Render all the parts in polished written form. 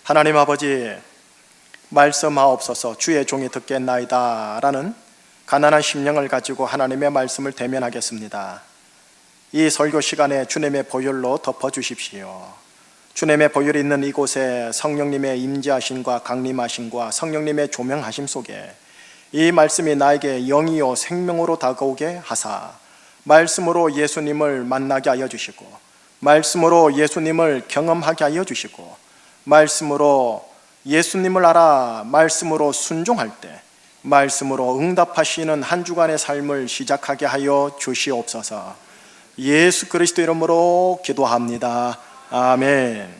하나님 아버지, 말씀하옵소서. 주의 종이 듣겠나이다 라는 가난한 심령을 가지고 하나님의 말씀을 대면하겠습니다. 이 설교 시간에 주님의 보혈로 덮어주십시오. 주님의 보혈이 있는 이곳에 성령님의 임재하심과 강림하심과 성령님의 조명하심 속에 이 말씀이 나에게 영이요 생명으로 다가오게 하사 말씀으로 예수님을 만나게 하여 주시고, 말씀으로 예수님을 경험하게 하여 주시고, 말씀으로 예수님을 알아 말씀으로 순종할 때 말씀으로 응답하시는 한 주간의 삶을 시작하게 하여 주시옵소서. 예수 그리스도 이름으로 기도합니다. 아멘.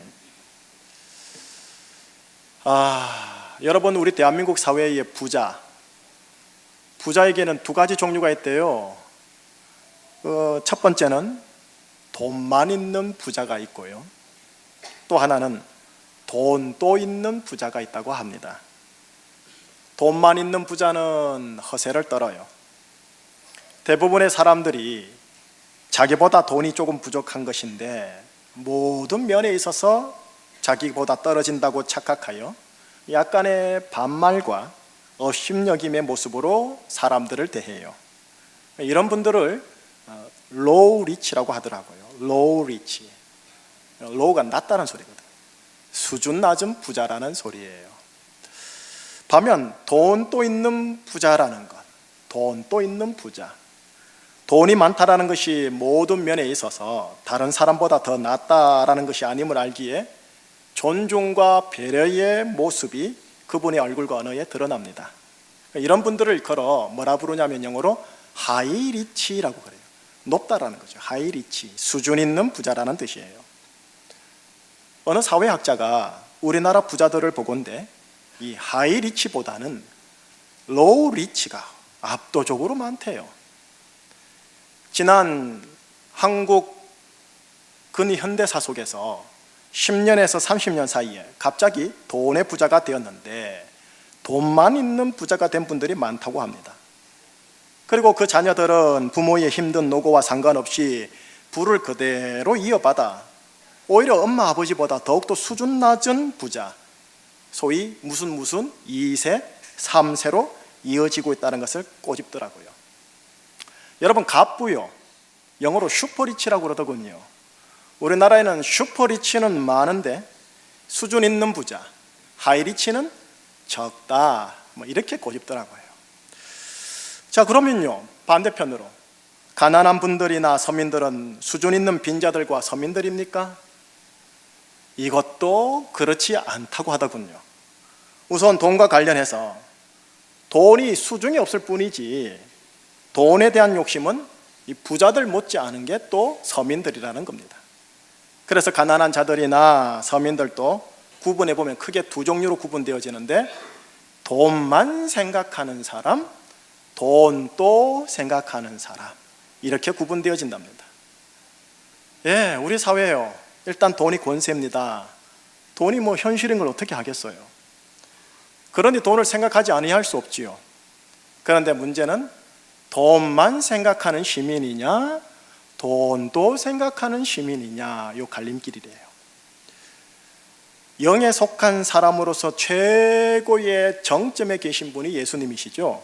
여러분, 우리 대한민국 사회의 부자에게는 두 가지 종류가 있대요. 첫 번째는 돈만 있는 부자가 있고요, 또 하나는 돈도 있는 부자가 있다고 합니다. 돈만 있는 부자는 허세를 떨어요. 대부분의 사람들이 자기보다 돈이 조금 부족한 것인데 모든 면에 있어서 자기보다 떨어진다고 착각하여 약간의 반말과 업심여김의 모습으로 사람들을 대해요. 이런 분들을 로우 리치라고 하더라고요. 로우 리치. 로우가 낮다는 소리거든요. 수준 낮은 부자라는 소리예요. 반면 돈도 있는 부자라는 것, 돈도 있는 부자, 돈이 많다라는 것이 모든 면에 있어서 다른 사람보다 더 낫다라는 것이 아님을 알기에 존중과 배려의 모습이 그분의 얼굴과 언어에 드러납니다. 이런 분들을 걸어 뭐라 부르냐면 영어로 하이리치라고 그래요. 높다라는 거죠. 하이리치, 수준 있는 부자라는 뜻이에요. 어느 사회학자가 우리나라 부자들을 보건대 이 하이리치보다는 로우리치가 압도적으로 많대요. 지난 한국 근현대사 속에서 10년에서 30년 사이에 갑자기 돈의 부자가 되었는데 돈만 있는 부자가 된 분들이 많다고 합니다. 그리고 그 자녀들은 부모의 힘든 노고와 상관없이 부를 그대로 이어받아 오히려 엄마 아버지보다 더욱더 수준 낮은 부자, 소위 무슨 2세, 3세로 이어지고 있다는 것을 꼬집더라고요. 여러분, 갑부요, 영어로 슈퍼리치라고 그러더군요. 우리나라에는 슈퍼리치는 많은데 수준 있는 부자, 하이리치는 적다, 이렇게 꼬집더라고요. 자, 그러면요, 반대편으로 가난한 분들이나 서민들은 수준 있는 빈자들과 서민들입니까? 이것도 그렇지 않다고 하더군요. 우선 돈과 관련해서 돈이 수중에 없을 뿐이지 돈에 대한 욕심은 이 부자들 못지 않은 게 또 서민들이라는 겁니다. 그래서 가난한 자들이나 서민들도 구분해 보면 크게 두 종류로 구분되어지는데, 돈만 생각하는 사람, 돈도 생각하는 사람, 이렇게 구분되어진답니다. 예, 우리 사회요, 일단 돈이 권세입니다. 돈이 현실인 걸 어떻게 하겠어요? 그러니 돈을 생각하지 아니할 수 없지요. 그런데 문제는 돈만 생각하는 시민이냐, 돈도 생각하는 시민이냐, 요 갈림길이래요. 영에 속한 사람으로서 최고의 정점에 계신 분이 예수님이시죠.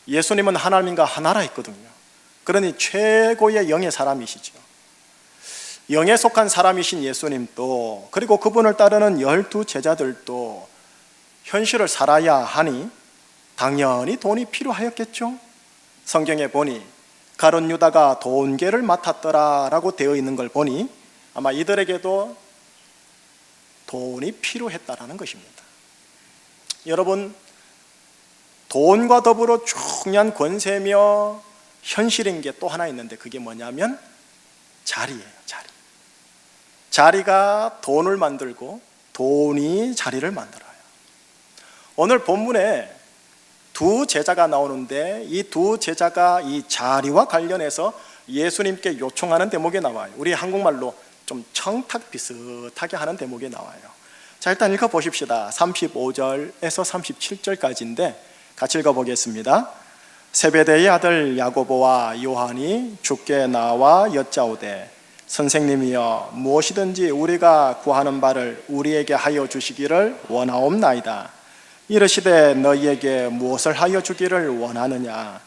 예수님은 하나님과 하나라 했거든요. 그러니 최고의 영의 사람이시죠. 영에 속한 사람이신 예수님도, 그리고 그분을 따르는 12 제자들도 현실을 살아야 하니 당연히 돈이 필요하였겠죠. 성경에 보니 가룟 유다가 돈계를 맡았더라 라고 되어 있는 걸 보니 아마 이들에게도 돈이 필요했다라는 것입니다. 여러분, 돈과 더불어 중요한 권세며 현실인 게 또 하나 있는데, 그게 뭐냐면 자리예요. 자리가 돈을 만들고 돈이 자리를 만들어요. 오늘 본문에 두 제자가 나오는데 이 두 제자가 이 자리와 관련해서 예수님께 요청하는 대목이 나와요. 우리 한국말로 좀 청탁 비슷하게 하는 대목이 나와요. 자, 일단 읽어보십시다. 35절에서 37절까지인데 같이 읽어보겠습니다. 세베대의 아들 야고보와 요한이 주께 나와 여짜오되 선생님이여 무엇이든지 우리가 구하는 바를 우리에게 하여 주시기를 원하옵나이다. 이르시되 너희에게 무엇을 하여 주기를 원하느냐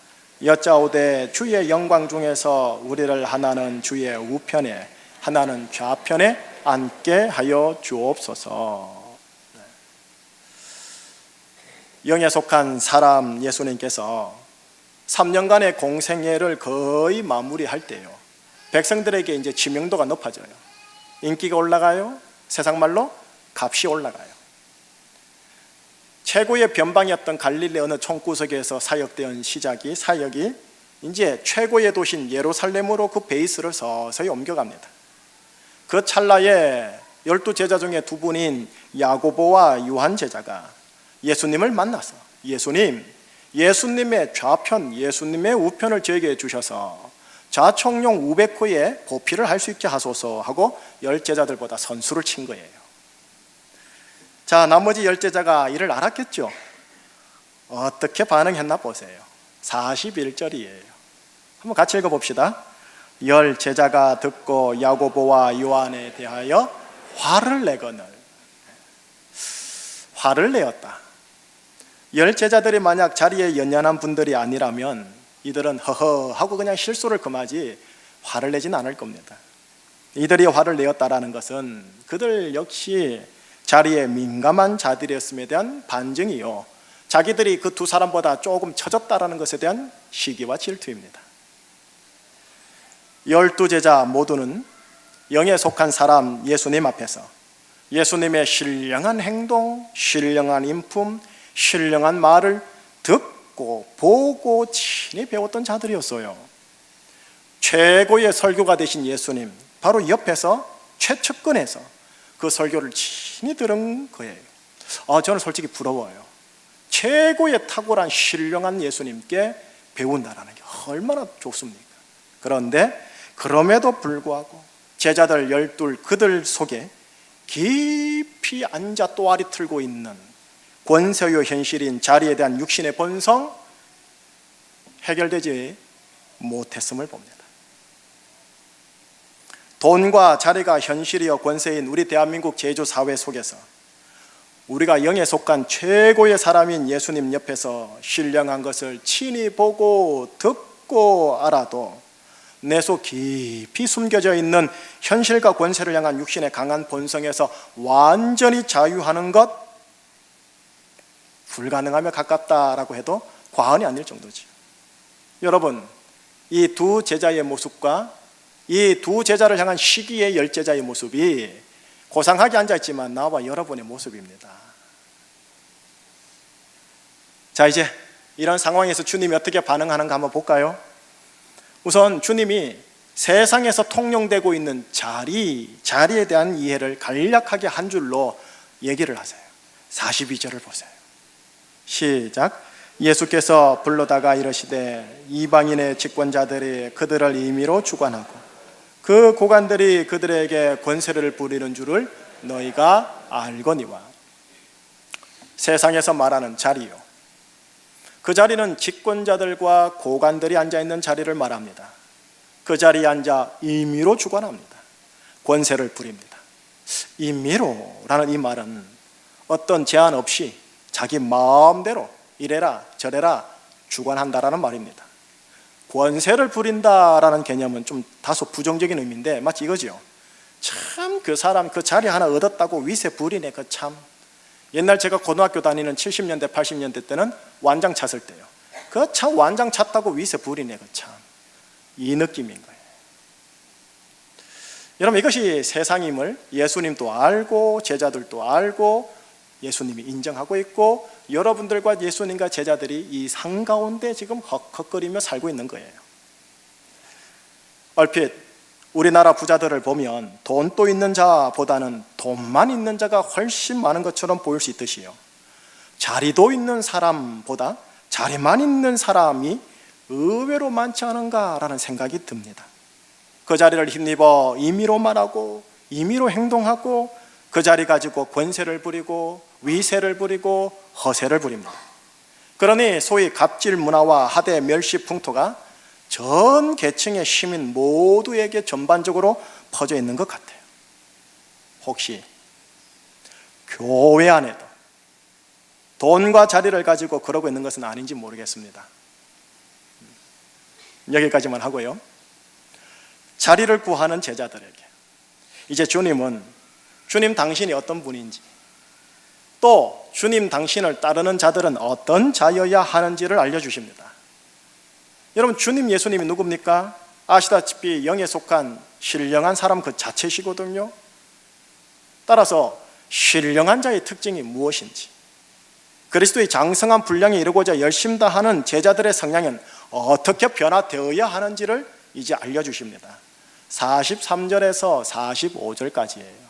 여짜오되 주의 영광 중에서 우리를 하나는 주의 우편에 하나는 좌편에 앉게 하여 주옵소서. 영에 속한 사람 예수님께서 3년간의 공생애를 거의 마무리할 때요, 백성들에게 이제 지명도가 높아져요. 인기가 올라가요. 세상 말로 값이 올라가요. 최고의 변방이었던 갈릴리 어느 총구석에서 사역된 사역이 이제 최고의 도시인 예루살렘으로 그 베이스를 서서히 옮겨갑니다. 그 찰나에 12제자 중에 2분인 야고보와 요한 제자가 예수님을 만나서 예수님의 좌편, 예수님의 우편을 저에게 주셔서 좌청룡 우백호에 보필을 할 수 있게 하소서 하고 10제자들보다 선수를 친 거예요. 자, 나머지 10제자가 이를 알았겠죠. 어떻게 반응했나 보세요. 41절이에요. 한번 같이 읽어봅시다. 10제자가 듣고 야고보와 요한에 대하여 화를 내거늘. 화를 내었다. 10제자들이 만약 자리에 연연한 분들이 아니라면 이들은 허허 하고 그냥 실소를 금하지 화를 내진 않을 겁니다. 이들이 화를 내었다라는 것은 그들 역시 자리에 민감한 자들이었음에 대한 반증이요, 자기들이 그 2사람보다 조금 처졌다라는 것에 대한 시기와 질투입니다. 12제자 모두는 영에 속한 사람 예수님 앞에서 예수님의 신령한 행동, 신령한 인품, 신령한 말을 듣고 보고 친히 배웠던 자들이었어요. 최고의 설교가 되신 예수님 바로 옆에서 최측근에서 그 설교를 친히 들은 거예요. 저는 솔직히 부러워요. 최고의 탁월한 신령한 예수님께 배운다라는 게 얼마나 좋습니까? 그런데 그럼에도 불구하고 제자들 12 그들 속에 깊이 앉아 또아리 틀고 있는 권세요 현실인 자리에 대한 육신의 본성 해결되지 못했음을 봅니다. 돈과 자리가 현실이여 권세인 우리 대한민국 제조 사회 속에서 우리가 영에 속한 최고의 사람인 예수님 옆에서 신령한 것을 친히 보고 듣고 알아도 내 속 깊이 숨겨져 있는 현실과 권세를 향한 육신의 강한 본성에서 완전히 자유하는 것 불가능하며 가깝다라고 해도 과언이 아닐 정도지요. 여러분, 이 2 제자의 모습과 이 2 제자를 향한 시기의 10제자의 모습이 고상하게 앉아있지만 나와 여러분의 모습입니다. 자, 이제 이런 상황에서 주님이 어떻게 반응하는가 한번 볼까요? 우선 주님이 세상에서 통용되고 있는 자리에 대한 이해를 간략하게 한 줄로 얘기를 하세요. 42절을 보세요. 시작. 예수께서 불러다가 이르시되 이방인의 직권자들이 그들을 임의로 주관하고 그 고관들이 그들에게 권세를 부리는 줄을 너희가 알거니와. 세상에서 말하는 자리요, 그 자리는 직권자들과 고관들이 앉아있는 자리를 말합니다. 그 자리에 앉아 임의로 주관합니다. 권세를 부립니다. 임의로라는 이 말은 어떤 제한 없이 자기 마음대로 이래라 저래라 주관한다라는 말입니다. 권세를 부린다라는 개념은 좀 다소 부정적인 의미인데 마치 이거죠. 참 그 사람 그 자리 하나 얻었다고 위세 부리네. 그 참 옛날 제가 고등학교 다니는 70년대 80년대 때는 완장 찼을 때요, 그 참 완장 찼다고 위세 부리네. 그 참 이 느낌인 거예요. 여러분, 이것이 세상임을 예수님도 알고 제자들도 알고 예수님이 인정하고 있고 여러분들과 예수님과 제자들이 이 상 가운데 지금 헉헉거리며 살고 있는 거예요. 얼핏 우리나라 부자들을 보면 돈도 있는 자보다는 돈만 있는 자가 훨씬 많은 것처럼 보일 수 있듯이요, 자리도 있는 사람보다 자리만 있는 사람이 의외로 많지 않은가라는 생각이 듭니다. 그 자리를 힘입어 임의로 말하고 임의로 행동하고 그 자리 가지고 권세를 부리고 위세를 부리고 허세를 부립니다. 그러니 소위 갑질 문화와 하대 멸시 풍토가 전 계층의 시민 모두에게 전반적으로 퍼져 있는 것 같아요. 혹시 교회 안에도 돈과 자리를 가지고 그러고 있는 것은 아닌지 모르겠습니다. 여기까지만 하고요. 자리를 구하는 제자들에게 이제 주님은 주님 당신이 어떤 분인지, 또 주님 당신을 따르는 자들은 어떤 자여야 하는지를 알려주십니다. 여러분, 주님 예수님이 누굽니까? 아시다시피 영에 속한 신령한 사람 그 자체시거든요. 따라서 신령한 자의 특징이 무엇인지, 그리스도의 장성한 분량에 이르고자 열심 다하는 제자들의 성향은 어떻게 변화되어야 하는지를 이제 알려주십니다. 43절에서 45절까지예요.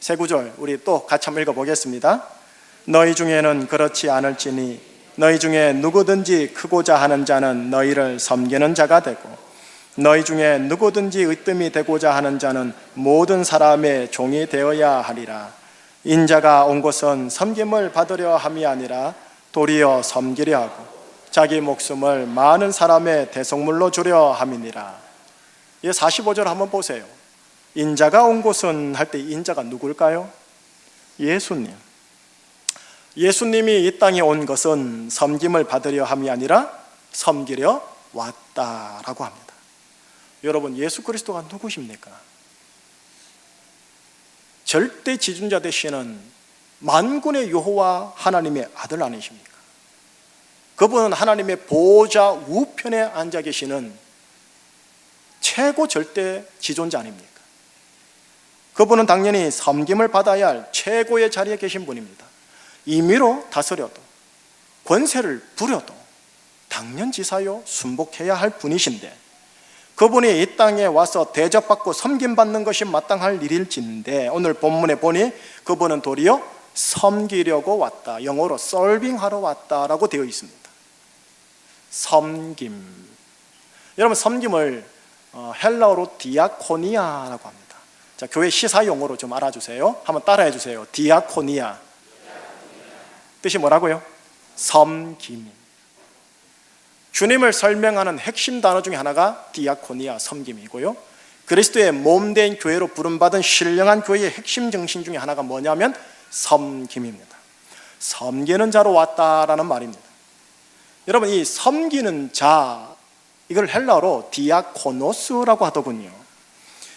세 구절 우리 또 같이 한번 읽어보겠습니다. 너희 중에는 그렇지 않을지니 너희 중에 누구든지 크고자 하는 자는 너희를 섬기는 자가 되고, 너희 중에 누구든지 으뜸이 되고자 하는 자는 모든 사람의 종이 되어야 하리라. 인자가 온 곳은 섬김을 받으려 함이 아니라 도리어 섬기려 하고 자기 목숨을 많은 사람의 대속물로 주려 함이니라. 이 45절 한번 보세요. 인자가 온 곳은 할 때 인자가 누굴까요? 예수님. 예수님이 이 땅에 온 것은 섬김을 받으려 함이 아니라 섬기려 왔다라고 합니다. 여러분, 예수 그리스도가 누구십니까? 절대 지존자 되시는 만군의 여호와 하나님의 아들 아니십니까? 그분은 하나님의 보좌 우편에 앉아 계시는 최고 절대 지존자 아닙니까? 그분은 당연히 섬김을 받아야 할 최고의 자리에 계신 분입니다. 임의로 다스려도 권세를 부려도 당연지사요 순복해야 할 분이신데, 그분이 이 땅에 와서 대접받고 섬김받는 것이 마땅할 일일진데, 오늘 본문에 보니 그분은 도리어 섬기려고 왔다, 영어로 서빙하러 왔다라고 되어 있습니다. 섬김. 여러분, 섬김을 헬라어로 디아코니아라고 합니다. 자, 교회 시사 용어로 좀 알아주세요. 한번 따라해 주세요. 디아코니아. 뜻이 뭐라고요? 섬김. 주님을 설명하는 핵심 단어 중에 하나가 디아코니아, 섬김이고요. 그리스도의 몸된 교회로 부름받은 신령한 교회의 핵심 정신 중에 하나가 뭐냐면 섬김입니다. 섬기는 자로 왔다라는 말입니다. 여러분, 이 섬기는 자, 이걸 헬라어로 디아코노스라고 하더군요.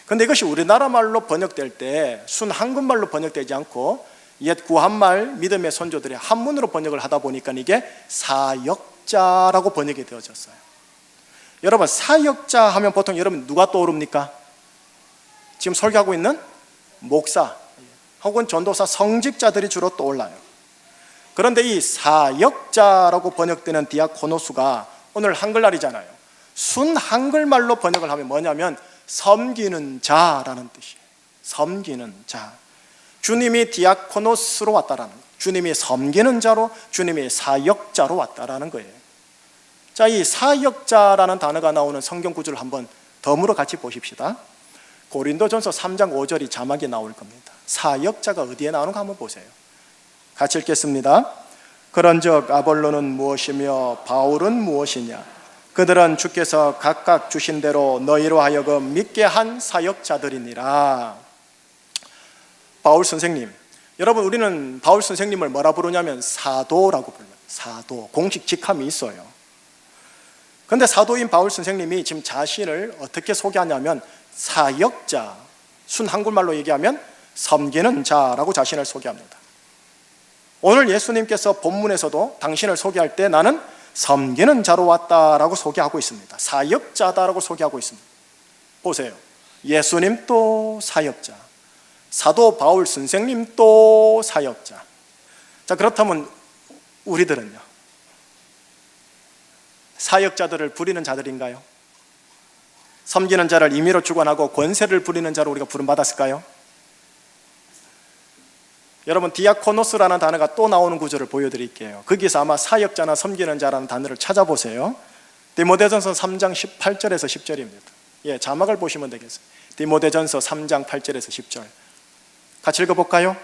그런데 이것이 우리나라 말로 번역될 때 순 한국말로 번역되지 않고 옛 구한말 믿음의 선조들이 한문으로 번역을 하다 보니까 이게 사역자라고 번역이 되어졌어요. 여러분, 사역자 하면 보통 여러분 누가 떠오릅니까? 지금 설교하고 있는 목사 혹은 전도사, 성직자들이 주로 떠올라요. 그런데 이 사역자라고 번역되는 디아코노스가 오늘 한글날이잖아요. 순 한글말로 번역을 하면 뭐냐면 섬기는 자라는 뜻이에요. 섬기는 자. 주님이 디아코노스로 왔다라는 거예요. 주님이 섬기는 자로, 주님이 사역자로 왔다라는 거예요. 자, 이 사역자라는 단어가 나오는 성경 구절을 한번 덤으로 같이 보십시다. 고린도전서 3장 5절이 자막이 나올 겁니다. 사역자가 어디에 나오는가 한번 보세요. 같이 읽겠습니다. 그런즉 아볼로는 무엇이며 바울은 무엇이냐? 그들은 주께서 각각 주신 대로 너희로 하여금 믿게 한 사역자들이니라. 바울 선생님, 여러분, 우리는 바울 선생님을 뭐라 부르냐면 사도라고 불러요. 사도, 공식 직함이 있어요. 그런데 사도인 바울 선생님이 지금 자신을 어떻게 소개하냐면 사역자, 순 한국말로 얘기하면 섬기는 자라고 자신을 소개합니다. 오늘 예수님께서 본문에서도 당신을 소개할 때 나는 섬기는 자로 왔다라고 소개하고 있습니다. 사역자다라고 소개하고 있습니다. 보세요. 예수님 또 사역자, 사도 바울 선생님 또 사역자. 자, 그렇다면 우리들은요? 사역자들을 부리는 자들인가요? 섬기는 자를 임의로 주관하고 권세를 부리는 자로 우리가 부름받았을까요? 여러분, 디아코노스라는 단어가 또 나오는 구절을 보여드릴게요. 거기서 아마 사역자나 섬기는 자라는 단어를 찾아보세요. 디모데전서 3장 18절에서 10절입니다. 예, 자막을 보시면 되겠어요. 디모데전서 3장 8절에서 10절. 같이 읽어볼까요?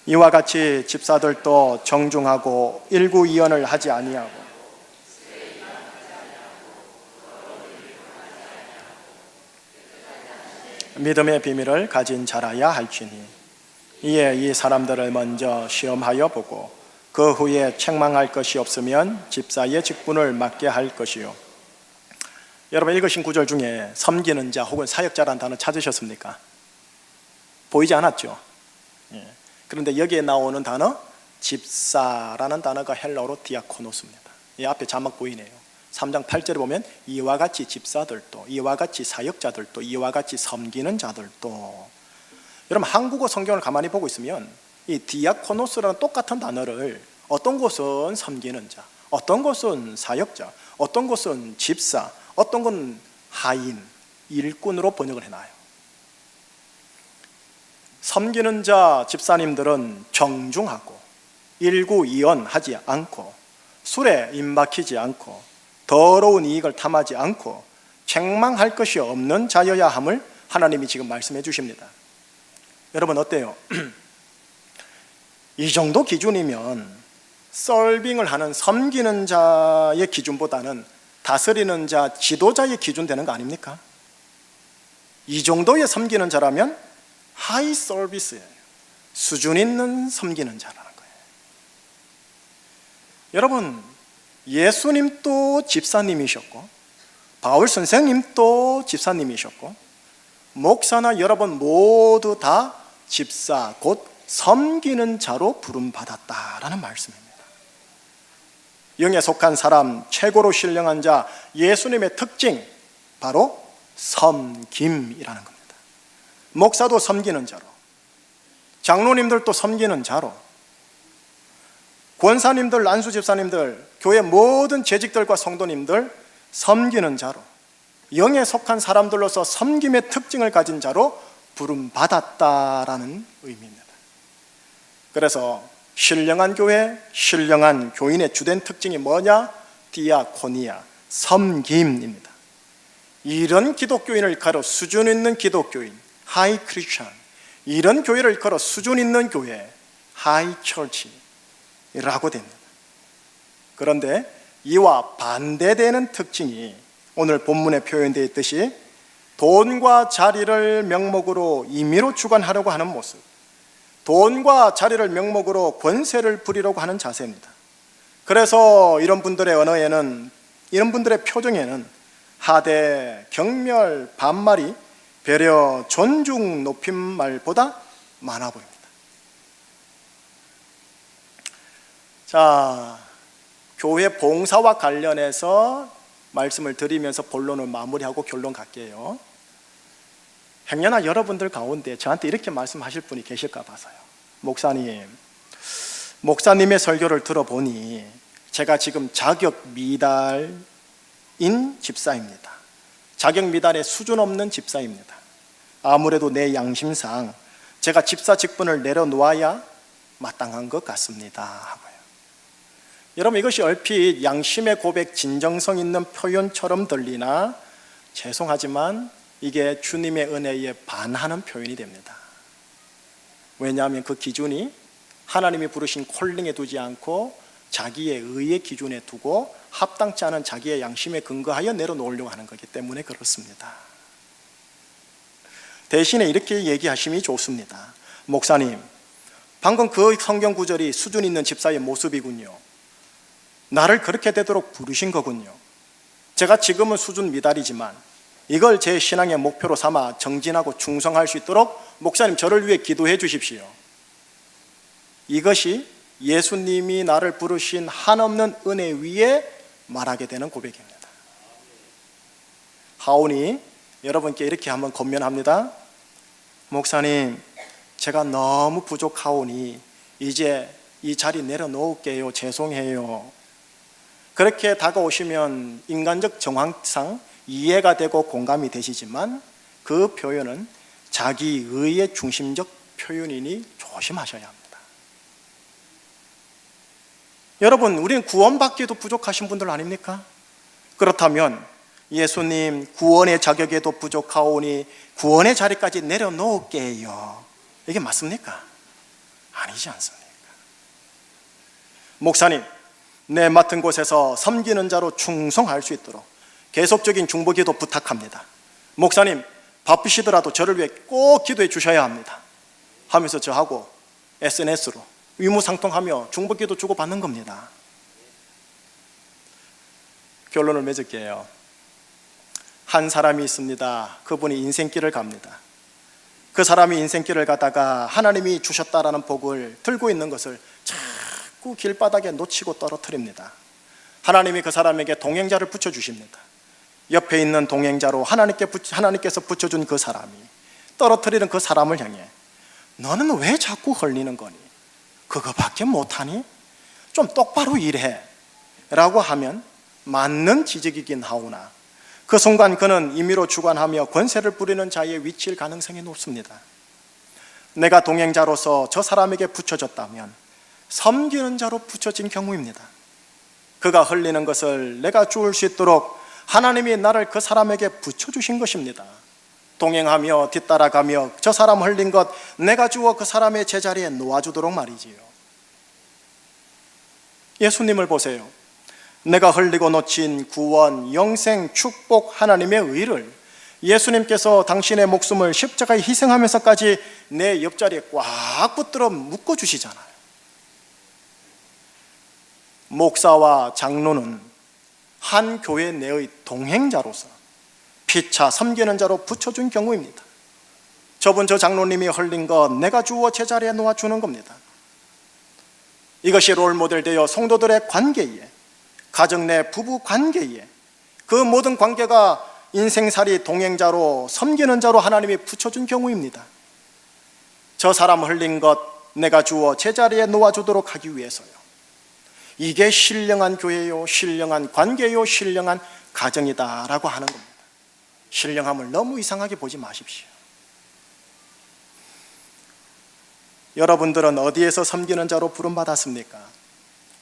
이와 같이 집사들도 정중하고 일구이언을 하지 아니하고 믿음의 비밀을 가진 자라야 할지니 이에 이 사람들을 먼저 시험하여 보고 그 후에 책망할 것이 없으면 집사의 직분을 맡게 할 것이요. 여러분 읽으신 구절 중에 섬기는 자 혹은 사역자라는 단어 찾으셨습니까? 보이지 않았죠? 그런데 여기에 나오는 단어 집사라는 단어가 헬라어로 디아코노스입니다. 이 앞에 자막 보이네요. 3장 8절에 보면 이와 같이 집사들도, 이와 같이 사역자들도, 이와 같이 섬기는 자들도. 여러분 한국어 성경을 가만히 보고 있으면 이 디아코노스라는 똑같은 단어를 어떤 곳은 섬기는 자, 어떤 곳은 사역자, 어떤 곳은 집사, 어떤 건 하인, 일꾼으로 번역을 해놔요. 섬기는 자 집사님들은 정중하고 일구이언하지 않고 술에 입막히지 않고 더러운 이익을 탐하지 않고 책망할 것이 없는 자여야 함을 하나님이 지금 말씀해 주십니다. 여러분 어때요? 이 정도 기준이면 서빙을 하는 섬기는 자의 기준보다는 다스리는 자, 지도자의 기준 되는 거 아닙니까? 이 정도의 섬기는 자라면 하이 서비스예요. 수준 있는 섬기는 자라는 거예요. 여러분 예수님도 집사님이셨고 바울 선생님도 집사님이셨고 목사나 여러분 모두 다 집사 곧 섬기는 자로 부름받았다라는 말씀입니다. 영에 속한 사람, 최고로 신령한 자, 예수님의 특징 바로 섬김이라는 겁니다. 목사도 섬기는 자로, 장로님들도 섬기는 자로, 권사님들, 안수집사님들, 교회 모든 재직들과 성도님들 섬기는 자로, 영에 속한 사람들로서 섬김의 특징을 가진 자로 부름받았다라는 의미입니다. 그래서 신령한 교회, 신령한 교인의 주된 특징이 뭐냐? 디아코니아, 섬김입니다. 이런 기독교인을 일컬어 수준 있는 기독교인, 하이 크리스천, 이런 교회를 일컬어 수준 있는 교회, 하이 처치라고 됩니다. 그런데 이와 반대되는 특징이 오늘 본문에 표현되어 있듯이 돈과 자리를 명목으로 임의로 주관하려고 하는 모습, 돈과 자리를 명목으로 권세를 부리려고 하는 자세입니다. 그래서 이런 분들의 언어에는, 이런 분들의 표정에는 하대, 경멸, 반말이 배려, 존중, 높임말보다 많아 보입니다. 자, 교회 봉사와 관련해서 말씀을 드리면서 본론을 마무리하고 결론 갈게요. 행여나 여러분들 가운데 저한테 이렇게 말씀하실 분이 계실까 봐서요. 목사님의 설교를 들어보니 제가 지금 자격 미달인 집사입니다. 자격 미달의 수준 없는 집사입니다. 아무래도 내 양심상 제가 집사 직분을 내려놓아야 마땅한 것 같습니다 하고요. 여러분 이것이 얼핏 양심의 고백, 진정성 있는 표현처럼 들리나 죄송하지만 이게 주님의 은혜에 반하는 표현이 됩니다. 왜냐하면 그 기준이 하나님이 부르신 콜링에 두지 않고 자기의 의의 기준에 두고 합당치 않은 자기의 양심에 근거하여 내려놓으려고 하는 거기 때문에 그렇습니다. 대신에 이렇게 얘기하심이 좋습니다. 목사님, 방금 그 성경 구절이 수준 있는 집사의 모습이군요. 나를 그렇게 되도록 부르신 거군요. 제가 지금은 수준 미달이지만 이걸 제 신앙의 목표로 삼아 정진하고 충성할 수 있도록 목사님 저를 위해 기도해 주십시오. 이것이 예수님이 나를 부르신 한없는 은혜 위에 말하게 되는 고백입니다. 하오니 여러분께 이렇게 한번 권면합니다. 목사님, 제가 너무 부족하오니 이제 이 자리 내려놓을게요. 죄송해요. 그렇게 다가오시면 인간적 정황상 이해가 되고 공감이 되시지만 그 표현은 자기 의의 중심적 표현이니 조심하셔야 합니다. 여러분, 우리는 구원받기도 부족하신 분들 아닙니까? 그렇다면 예수님 구원의 자격에도 부족하오니 구원의 자리까지 내려놓을게요. 이게 맞습니까? 아니지 않습니까? 목사님, 내 맡은 곳에서 섬기는 자로 충성할 수 있도록 계속적인 중보기도 부탁합니다. 목사님, 바쁘시더라도 저를 위해 꼭 기도해 주셔야 합니다 하면서 저하고 SNS로 위무상통하며 중보기도 주고받는 겁니다. 결론을 맺을게요. 한 사람이 있습니다. 그분이 인생길을 갑니다. 그 사람이 인생길을 가다가 하나님이 주셨다라는 복을 들고 있는 것을 자꾸 길바닥에 놓치고 떨어뜨립니다. 하나님이 그 사람에게 동행자를 붙여주십니다. 옆에 있는 동행자로 하나님께서 붙여준 그 사람이 떨어뜨리는 그 사람을 향해 너는 왜 자꾸 헐리는 거니? 그거밖에 못하니? 좀 똑바로 일해 라고 하면 맞는 지적이긴 하오나 그 순간 그는 임의로 주관하며 권세를 부리는 자의 위치일 가능성이 높습니다. 내가 동행자로서 저 사람에게 붙여졌다면 섬기는 자로 붙여진 경우입니다. 그가 흘리는 것을 내가 주울 수 있도록 하나님이 나를 그 사람에게 붙여주신 것입니다. 동행하며 뒤따라가며 저 사람 흘린 것 내가 주어 그 사람의 제자리에 놓아주도록 말이지요. 예수님을 보세요. 내가 흘리고 놓친 구원, 영생, 축복, 하나님의 의를 예수님께서 당신의 목숨을 십자가에 희생하면서까지 내 옆자리에 꽉 붙들어 묶어주시잖아요. 목사와 장로는 한 교회 내의 동행자로서 피차 섬기는 자로 붙여준 경우입니다. 저분 저 장로님이 흘린 것 내가 주어 제자리에 놓아주는 겁니다. 이것이 롤모델 되어 성도들의 관계에, 가정 내 부부 관계에, 그 모든 관계가 인생살이 동행자로 섬기는 자로 하나님이 붙여준 경우입니다. 저 사람 흘린 것 내가 주어 제자리에 놓아주도록 하기 위해서요. 이게 신령한 교회요, 신령한 관계요, 신령한 가정이다라고 하는 겁니다. 신령함을 너무 이상하게 보지 마십시오. 여러분들은 어디에서 섬기는 자로 부름받았습니까?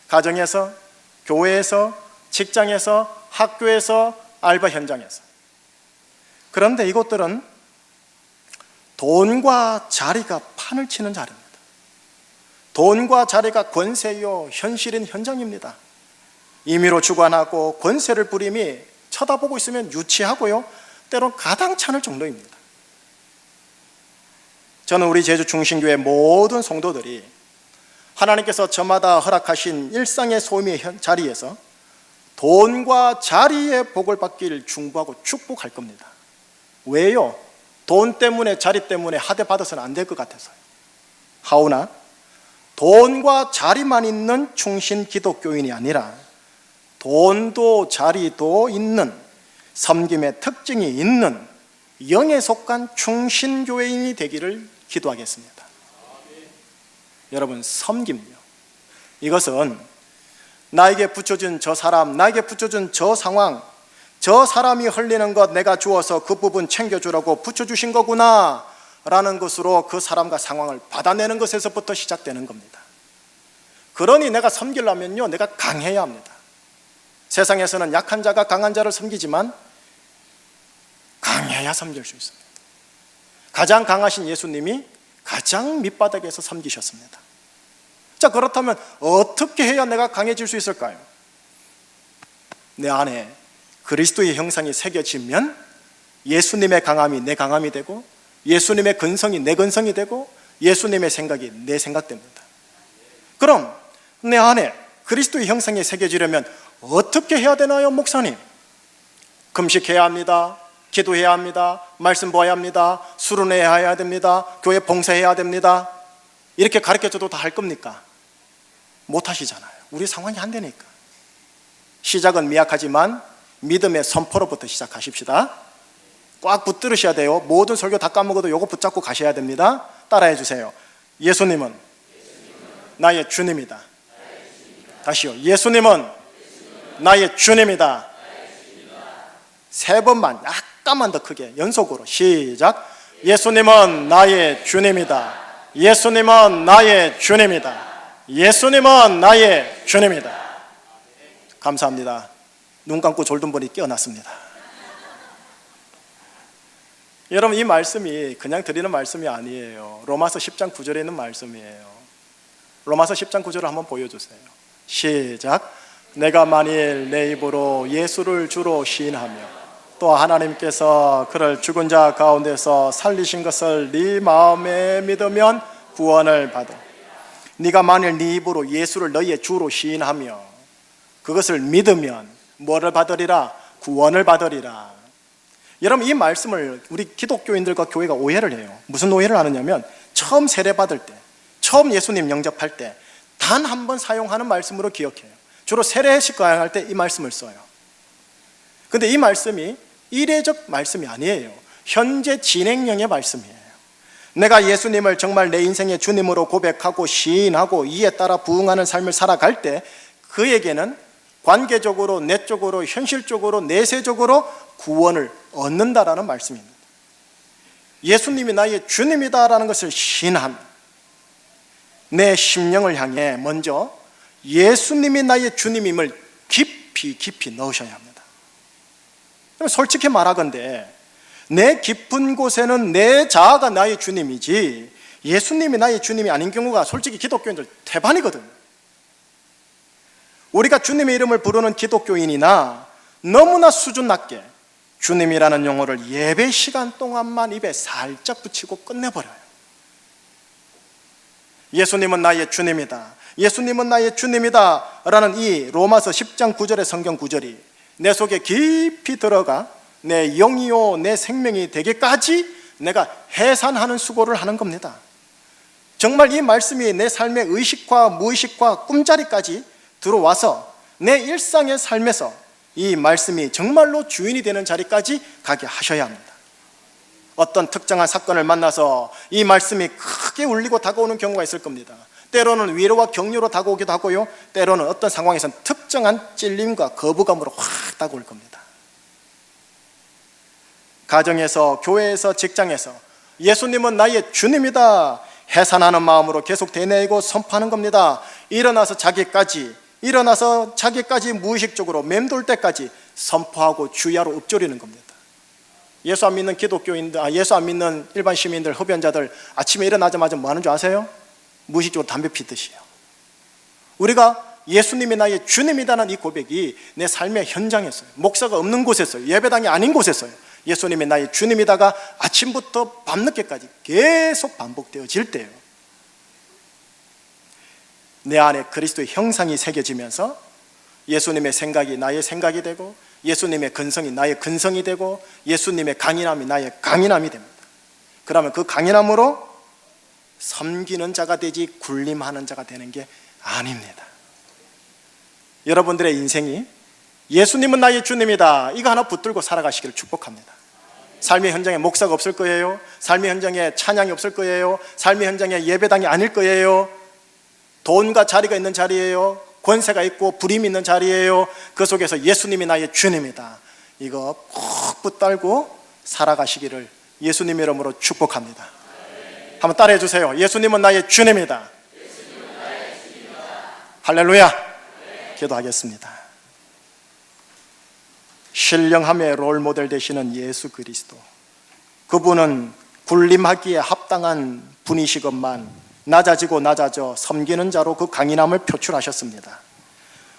가정에서, 교회에서, 직장에서, 학교에서, 알바 현장에서. 그런데 이곳들은 돈과 자리가 판을 치는 자리입니다. 돈과 자리가 권세요, 현실인 현장입니다. 임의로 주관하고 권세를 부림이 쳐다보고 있으면 유치하고요, 때론 가당찮을 정도입니다. 저는 우리 제주 중심교회 모든 성도들이 하나님께서 저마다 허락하신 일상의 소임의 자리에서 돈과 자리의 복을 받기를 중보하고 축복할 겁니다. 왜요? 돈 때문에, 자리 때문에 하대 받아서는 안 될 것 같아서요. 하오나 돈과 자리만 있는 충신 기독교인이 아니라 돈도 자리도 있는, 섬김의 특징이 있는 영에 속한 충신교회인이 되기를 기도하겠습니다. 여러분, 섬김요, 이것은 나에게 붙여준 저 사람, 나에게 붙여준 저 상황, 저 사람이 흘리는 것 내가 주어서 그 부분 챙겨주라고 붙여주신 거구나 라는 것으로 그 사람과 상황을 받아내는 것에서부터 시작되는 겁니다. 그러니 내가 섬기려면요, 내가 강해야 합니다. 세상에서는 약한 자가 강한 자를 섬기지만 강해야 섬길 수 있습니다. 가장 강하신 예수님이 가장 밑바닥에서 섬기셨습니다. 자, 그렇다면 어떻게 해야 내가 강해질 수 있을까요? 내 안에 그리스도의 형상이 새겨지면 예수님의 강함이 내 강함이 되고, 예수님의 근성이 내 근성이 되고, 예수님의 생각이 내 생각됩니다. 그럼 내 안에 그리스도의 형상이 새겨지려면 어떻게 해야 되나요, 목사님? 금식해야 합니다. 기도해야 합니다. 말씀 보아야 합니다. 수련해야 됩니다. 교회 봉사해야 됩니다. 이렇게 가르쳐줘도 다 할 겁니까? 못 하시잖아요. 우리 상황이 안 되니까. 시작은 미약하지만 믿음의 선포로부터 시작하십시다. 꽉 붙들으셔야 돼요. 모든 설교 다 까먹어도 요거 붙잡고 가셔야 됩니다. 따라해 주세요. 예수님은 나의 주님이다. 다시요. 예수님은 나의 주님이다. 세 번만, 약간만 더 크게 연속으로 시작. 예수님은 나의 주님이다. 예수님은 나의 주님이다. 예수님은 나의 주님이다. 감사합니다. 눈 감고 졸던 분이 깨어났습니다. 여러분, 이 말씀이 그냥 드리는 말씀이 아니에요. 로마서 10장 9절에 있는 말씀이에요. 로마서 10장 9절을 한번 보여주세요. 시작. 내가 만일 내 입으로 예수를 주로 시인하며 또 하나님께서 그를 죽은 자 가운데서 살리신 것을 네 마음에 믿으면 구원을 받아. 네가 만일 네 입으로 예수를 너희의 주로 시인하며 그것을 믿으면 뭐를 받으리라? 구원을 받으리라. 여러분, 이 말씀을 우리 기독교인들과 교회가 오해를 해요. 무슨 오해를 하느냐면 처음 세례받을 때, 처음 예수님 영접할 때 단 한 번 사용하는 말씀으로 기억해요. 주로 세례식 강행할 때 이 말씀을 써요. 근데 이 말씀이 이례적 말씀이 아니에요. 현재 진행형의 말씀이에요. 내가 예수님을 정말 내 인생의 주님으로 고백하고 시인하고 이에 따라 부응하는 삶을 살아갈 때 그에게는 관계적으로, 내적으로, 현실적으로, 내세적으로 구원을 얻는다라는 말씀입니다. 예수님이 나의 주님이다라는 것을 시인합니다. 내 심령을 향해 먼저 예수님이 나의 주님임을 깊이 넣으셔야 합니다. 솔직히 말하건대 내 깊은 곳에는 내 자아가 나의 주님이지 예수님이 나의 주님이 아닌 경우가 솔직히 기독교인들 태반이거든요. 우리가 주님의 이름을 부르는 기독교인이나 너무나 수준 낮게 주님이라는 용어를 예배 시간 동안만 입에 살짝 붙이고 끝내버려요. 예수님은 나의 주님이다, 예수님은 나의 주님이다 라는 이 로마서 10장 9절의 성경 구절이 내 속에 깊이 들어가 내 영이요 내 생명이 되기까지 내가 해산하는 수고를 하는 겁니다. 정말 이 말씀이 내 삶의 의식과 무의식과 꿈자리까지 들어와서 내 일상의 삶에서 이 말씀이 정말로 주인이 되는 자리까지 가게 하셔야 합니다. 어떤 특정한 사건을 만나서 이 말씀이 크게 울리고 다가오는 경우가 있을 겁니다. 때로는 위로와 격려로 다가오기도 하고요, 때로는 어떤 상황에서는 특정한 찔림과 거부감으로 확 다가올 겁니다. 가정에서, 교회에서, 직장에서 예수님은 나의 주님이다 해산하는 마음으로 계속 되뇌이고 선포하는 겁니다. 일어나서 자기까지 무의식적으로 맴돌 때까지 선포하고 주야로 읊조리는 겁니다. 예수 안 믿는 기독교인들, 예수 안 믿는 일반 시민들, 흡연자들 아침에 일어나자마자 뭐 하는 줄 아세요? 무의식적으로 담배 피듯이요. 우리가 예수님이 나의 주님이라는 이 고백이 내 삶의 현장에서요, 목사가 없는 곳에서요, 예배당이 아닌 곳에서요, 예수님이 나의 주님이다가 아침부터 밤늦게까지 계속 반복되어질 때요, 내 안에 그리스도의 형상이 새겨지면서 예수님의 생각이 나의 생각이 되고 예수님의 근성이 나의 근성이 되고 예수님의 강인함이 나의 강인함이 됩니다. 그러면 그 강인함으로 섬기는 자가 되지 군림하는 자가 되는 게 아닙니다. 여러분들의 인생이 예수님은 나의 주님이다 이거 하나 붙들고 살아가시기를 축복합니다. 삶의 현장에 목사가 없을 거예요. 삶의 현장에 찬양이 없을 거예요. 삶의 현장에 예배당이 아닐 거예요. 돈과 자리가 있는 자리예요. 권세가 있고 부림이 있는 자리예요. 그 속에서 예수님이 나의 주님이다 이거 꼭 붙들고 살아가시기를 예수님 이름으로 축복합니다. 한번 따라해 주세요. 예수님은 나의 주님이다. 할렐루야. 기도하겠습니다. 신령함의 롤모델 되시는 예수 그리스도, 그분은 군림하기에 합당한 분이시건만 낮아져 섬기는 자로 그 강인함을 표출하셨습니다.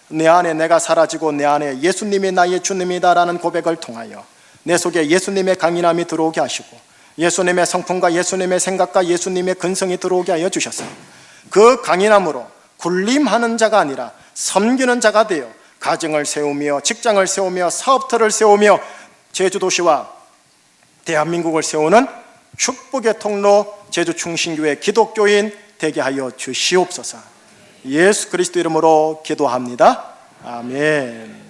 내 안에 내가 사라지고 내 안에 예수님이 나의 주님이다라는 고백을 통하여 내 속에 예수님의 강인함이 들어오게 하시고 예수님의 성품과 예수님의 생각과 예수님의 근성이 들어오게 하여 주셔서 그 강인함으로 군림하는 자가 아니라 섬기는 자가 되어 가정을 세우며 직장을 세우며 사업터를 세우며 제주도시와 대한민국을 세우는 축복의 통로 제주충신교회 기독교인 되게 하여 주시옵소서. 예수 그리스도 이름으로 기도합니다. 아멘.